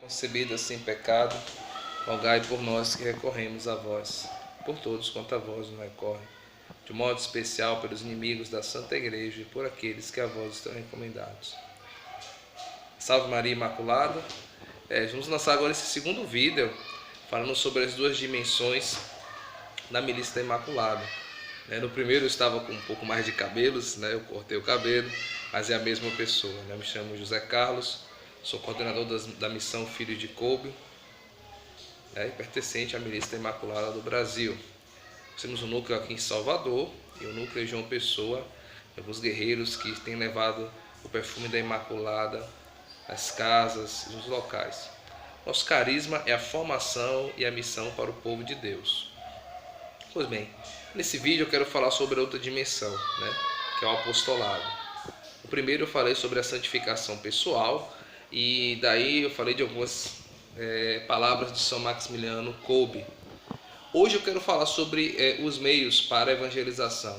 concebida sem pecado, rogai por nós que recorremos a vós. Por todos quanto a vós nos recorrem, de modo especial pelos inimigos da Santa Igreja e por aqueles que a vós estão recomendados. Salve Maria Imaculada. Vamos lançar agora esse segundo vídeo, falando sobre as duas dimensões da milícia da Imaculada. No primeiro eu estava com um pouco mais de cabelos, eu cortei o cabelo, mas é a mesma pessoa. Eu me chamo José Carlos, sou coordenador da missão Filhos de Coube, e pertencente à milícia da Imaculada do Brasil. Temos um núcleo aqui em Salvador e o núcleo de João Pessoa, alguns guerreiros que têm levado o perfume da Imaculada às casas e nos locais. Nosso carisma é a formação e a missão para o povo de Deus. Pois bem, nesse vídeo eu quero falar sobre outra dimensão, que é o apostolado. O primeiro eu falei sobre a santificação pessoal e daí eu falei de algumas palavras de São Maximiliano Kolbe. Hoje eu quero falar sobre os meios para a evangelização.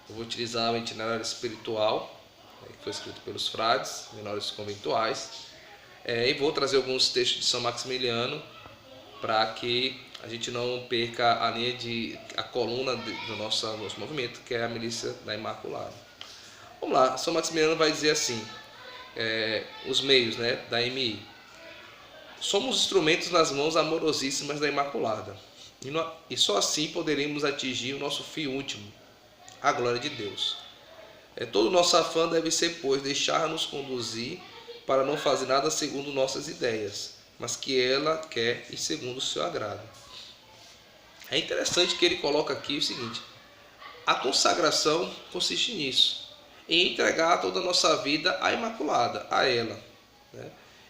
Eu vou utilizar o itinerário espiritual, que foi escrito pelos frades menores conventuais, e vou trazer alguns textos de São Maximiliano para que a gente não perca a coluna do nosso movimento, que é a milícia da Imaculada. Vamos lá, São Maximiliano vai dizer assim, os meios da MI. Somos instrumentos nas mãos amorosíssimas da Imaculada, e só assim poderemos atingir o nosso fim último, a glória de Deus. Todo o nosso afã deve ser, pois, deixar-nos conduzir para não fazer nada segundo nossas ideias, mas que ela quer e segundo o seu agrado. É interessante que ele coloca aqui o seguinte: a consagração consiste nisso, em entregar toda a nossa vida à Imaculada, a ela.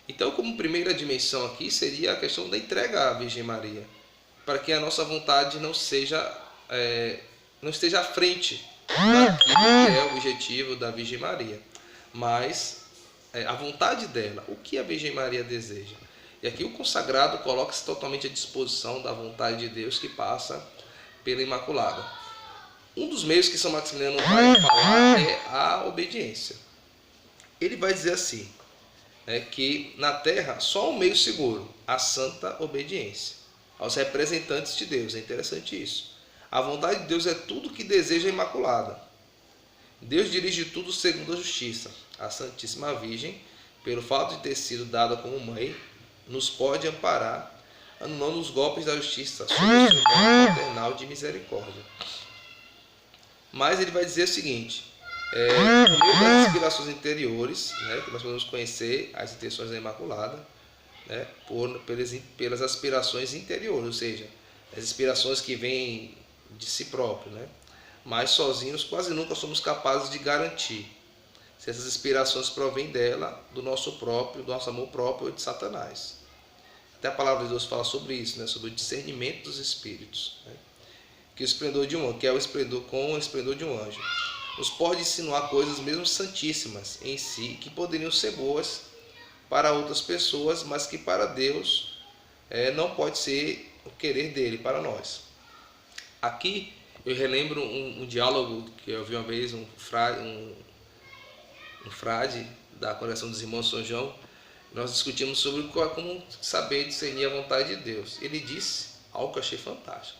Então, como primeira dimensão aqui, seria a questão da entrega à Virgem Maria, para que a nossa vontade não esteja à frente daquilo que é o objetivo da Virgem Maria, mas a vontade dela, o que a Virgem Maria deseja. E aqui o consagrado coloca-se totalmente à disposição da vontade de Deus que passa pela Imaculada. Um dos meios que São Maximiliano vai falar é a obediência. Ele vai dizer assim, que na terra só um meio seguro, a santa obediência aos representantes de Deus. É interessante isso. A vontade de Deus é tudo que deseja a Imaculada. Deus dirige tudo segundo a justiça. A Santíssima Virgem, pelo fato de ter sido dada como mãe, nos pode amparar, anulando os golpes da justiça sob o seu nome maternal de misericórdia. Mas ele vai dizer o seguinte, por meio das inspirações interiores, que nós podemos conhecer as intenções da Imaculada, pelas aspirações interiores, ou seja, as inspirações que vêm de si próprio, mas sozinhos quase nunca somos capazes de garantir se essas inspirações provêm dela, do nosso amor próprio ou de Satanás. Até a palavra de Deus fala sobre isso, sobre o discernimento dos espíritos, que o esplendor de um anjo, que é o esplendor com o esplendor de um anjo, nos pode insinuar coisas mesmo santíssimas em si, que poderiam ser boas para outras pessoas, mas que para Deus não pode ser o querer dele para nós. Aqui eu relembro um diálogo que eu vi uma vez, um frade da Congregação dos Irmãos São João. Nós discutimos sobre como saber discernir a vontade de Deus. Ele disse algo que eu achei fantástico.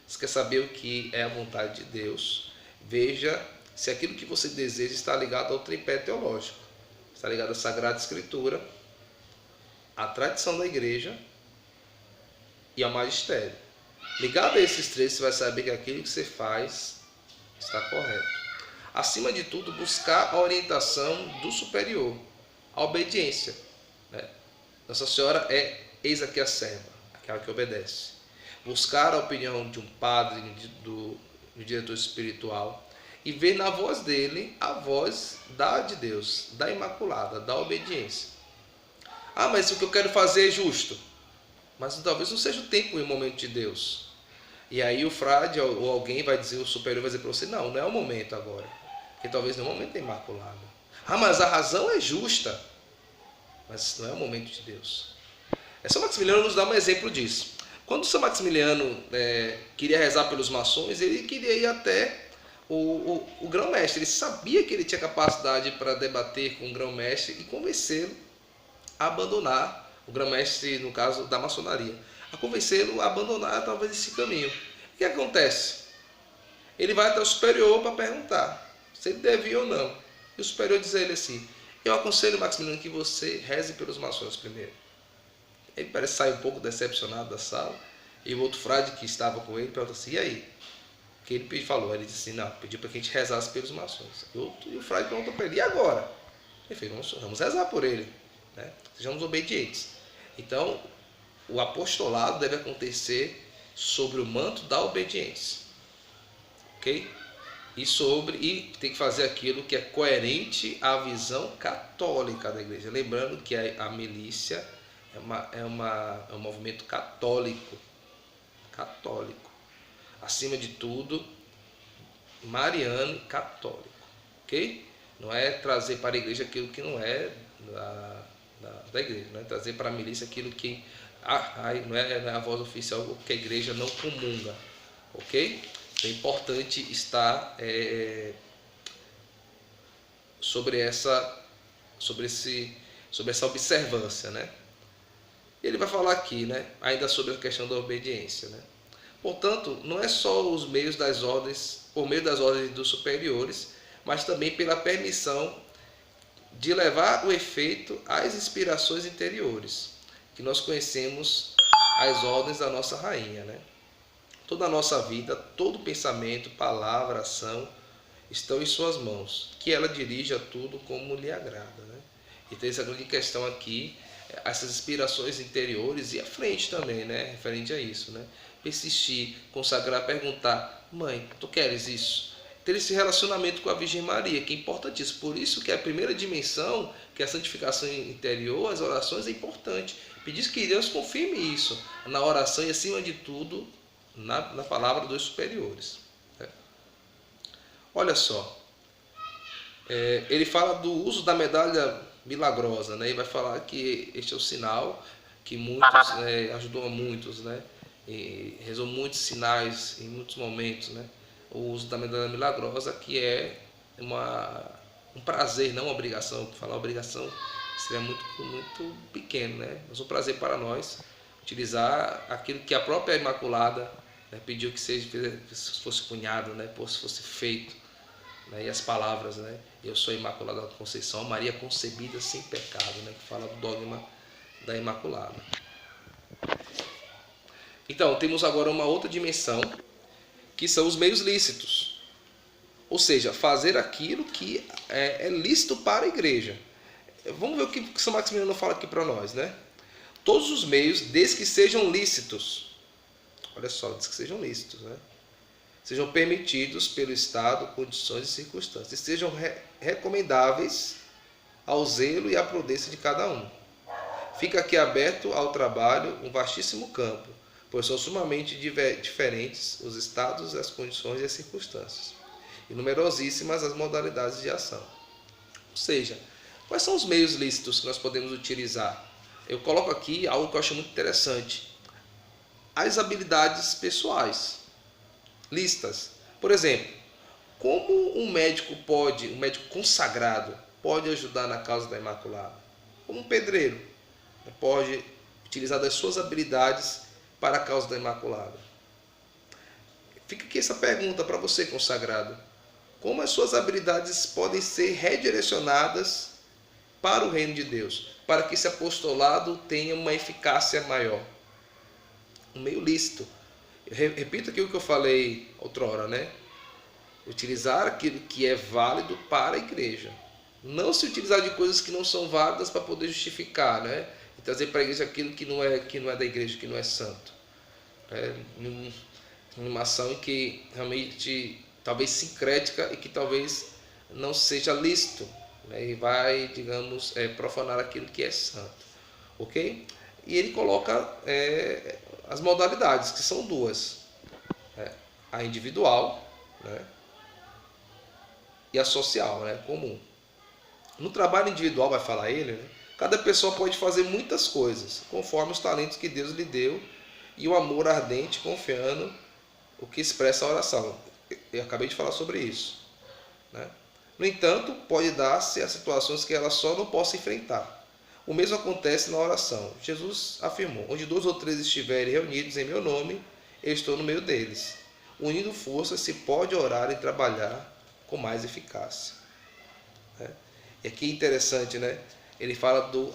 Você quer saber o que é a vontade de Deus? Veja se aquilo que você deseja está ligado ao tripé teológico. Está ligado à Sagrada Escritura, à tradição da igreja e ao magistério. Ligado a esses três, você vai saber que aquilo que você faz está correto. Acima de tudo, buscar a orientação do superior, a obediência. Nossa Senhora eis aqui a serva, aquela que obedece. Buscar a opinião de um padre, do diretor espiritual, e ver na voz dele a voz de Deus, da Imaculada, da obediência. Mas o que eu quero fazer é justo, mas talvez não seja o tempo e o momento de Deus. E aí o frade ou alguém vai dizer, o superior vai dizer para você, não é o momento agora, porque talvez não é o momento da Imaculada. Mas a razão é justa, mas não é o momento de Deus. São Maximiliano nos dá um exemplo disso. Quando São Maximiliano queria rezar pelos maçons, ele queria ir até o grão-mestre. Ele sabia que ele tinha capacidade para debater com o grão-mestre e convencê-lo a abandonar o grão-mestre, no caso da maçonaria, a convencê-lo a abandonar talvez esse caminho. O que acontece? Ele vai até o superior para perguntar se ele devia ou não. E o superior diz a ele assim: eu aconselho, Maximiliano, que você reze pelos maçons primeiro. Ele parece sair um pouco decepcionado da sala. E o outro frade que estava com ele pergunta assim: e aí? O que ele falou? Ele disse assim: não, pediu para que a gente rezasse pelos maçons. E o frade perguntou para ele: e agora? Ele fez: vamos rezar por ele, né? Sejamos obedientes. Então, o apostolado deve acontecer sobre o manto da obediência, ok? E tem que fazer aquilo que é coerente à visão católica da igreja. Lembrando que a milícia é um movimento católico. Acima de tudo, mariano e católico. Ok? Não é trazer para a igreja aquilo que não é da igreja. Não é trazer para a milícia aquilo que não é a voz oficial, o que a igreja não comunga. Ok? É importante estar sobre essa observância, né? Ele vai falar aqui, né, ainda sobre a questão da obediência, né? Portanto, não é só os meios das ordens, por meio das ordens dos superiores, mas também pela permissão de levar o efeito às inspirações interiores, que nós conhecemos as ordens da nossa rainha, né? Toda a nossa vida, todo pensamento, palavra, ação estão em suas mãos, que ela dirija tudo como lhe agrada, né? Então essa grande questão aqui, essas inspirações interiores e à frente também, né? Referente a isso, né? Persistir, consagrar, perguntar: mãe, tu queres isso? Ter esse relacionamento com a Virgem Maria, que é importantíssimo. Por isso que a primeira dimensão, que é a santificação interior, as orações, é importante. Pedir que Deus confirme isso na oração e, acima de tudo, na palavra dos superiores. Olha só, ele fala do uso da medalha milagrosa, né? E vai falar que este é o sinal que ajudou a muitos, né? E rezou muitos sinais em muitos momentos, né? O uso da medalha milagrosa, que é um prazer, não uma obrigação. Falar obrigação seria muito pequeno, né? Mas um prazer para nós utilizar aquilo que a própria Imaculada, né, pediu que fosse cunhado, né? Fosse feito, né? E as palavras, né? Eu sou a Imaculada Conceição, Maria concebida sem pecado, né? Que fala do dogma da Imaculada. Então, temos agora uma outra dimensão, que são os meios lícitos. Ou seja, fazer aquilo que é lícito para a igreja. Vamos ver o que São Maximiliano fala aqui para nós, né? Todos os meios, desde que sejam lícitos. Olha só, desde que sejam lícitos, né? Sejam permitidos pelo Estado, condições e circunstâncias. Sejam recomendáveis ao zelo e à prudência de cada um. Fica aqui aberto ao trabalho um vastíssimo campo, pois são sumamente diferentes os estados, as condições e as circunstâncias, e numerosíssimas as modalidades de ação. Ou seja, quais são os meios lícitos que nós podemos utilizar? Eu coloco aqui algo que eu acho muito interessante: as habilidades pessoais lícitas. Por exemplo, como um médico consagrado pode ajudar na causa da Imaculada? Como um pedreiro pode utilizar das suas habilidades para a causa da Imaculada? Fica aqui essa pergunta para você, consagrado: como as suas habilidades podem ser redirecionadas para o reino de Deus, para que esse apostolado tenha uma eficácia maior? Um meio lícito. Eu repito aqui o que eu falei outrora, né? Utilizar aquilo que é válido para a igreja. Não se utilizar de coisas que não são válidas para poder justificar, né? E trazer para a igreja aquilo que não é da igreja, que não é santo. Numa ação em que realmente talvez sincrética e que talvez não seja lícito, né? E vai, digamos, profanar aquilo que é santo. Ok? E ele coloca as modalidades, que são duas: a individual, né? E a social, né? Comum. No trabalho individual, vai falar ele, né? Cada pessoa pode fazer muitas coisas, conforme os talentos que Deus lhe deu e o amor ardente, confiando o que expressa a oração. Eu acabei de falar sobre isso, né? No entanto, pode dar-se a situações que ela só não possa enfrentar. O mesmo acontece na oração. Jesus afirmou: onde 2 ou 3 estiverem reunidos em meu nome, eu estou no meio deles. Unindo forças se pode orar e trabalhar com mais eficácia. E aqui é interessante, né? Ele fala do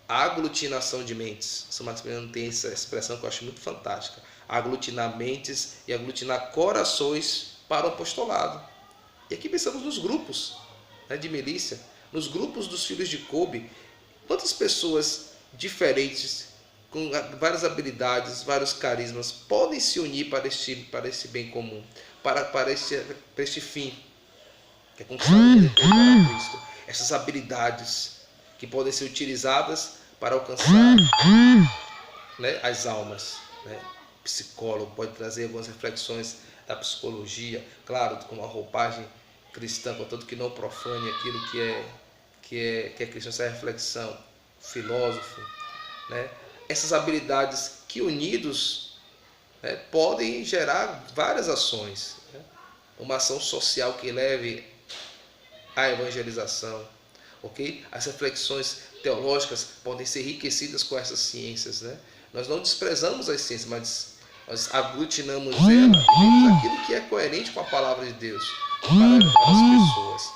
aglutinação de mentes. São Maximiliano tem essa expressão que eu acho muito fantástica. Aglutinar mentes e aglutinar corações para o apostolado. E aqui pensamos nos grupos, né, de milícia, nos grupos dos filhos de Cobe. Quantas pessoas diferentes, com várias habilidades, vários carismas, podem se unir para este bem comum, para este fim, que é conquistar o mundo inteiro para Cristo. Essas habilidades que podem ser utilizadas para alcançar, né, as almas. Né? O psicólogo pode trazer algumas reflexões da psicologia, claro, com uma roupagem cristã, contanto que não profane aquilo que é cristão, essa reflexão. Filósofo, né? Essas habilidades que unidos, né, podem gerar várias ações, né? Uma ação social que leve à evangelização, ok? As reflexões teológicas podem ser enriquecidas com essas ciências, né? Nós não desprezamos as ciências, mas nós aglutinamos elas e vemos aquilo que é coerente com a palavra de Deus para levar as pessoas.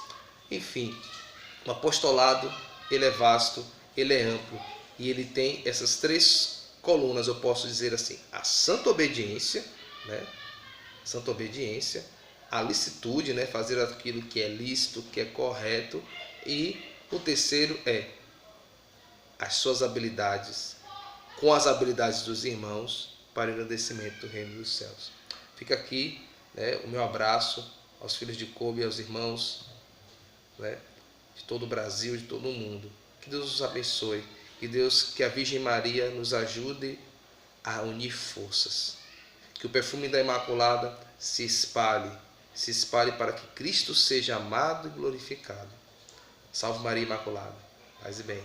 Enfim, o apostolado, ele é vasto, ele é amplo e ele tem essas 3 colunas, eu posso dizer assim: a santa obediência, né? Santa obediência, a licitude, né? Fazer aquilo que é lícito, que é correto, e o terceiro é as suas habilidades, com as habilidades dos irmãos, para o engrandecimento do reino dos céus. Fica aqui, né, o meu abraço aos filhos de Cobe e aos irmãos, né, de todo o Brasil, de todo o mundo. Que Deus nos abençoe. Que a Virgem Maria nos ajude a unir forças. Que o perfume da Imaculada se espalhe para que Cristo seja amado e glorificado. Salve Maria Imaculada. Paz e bem.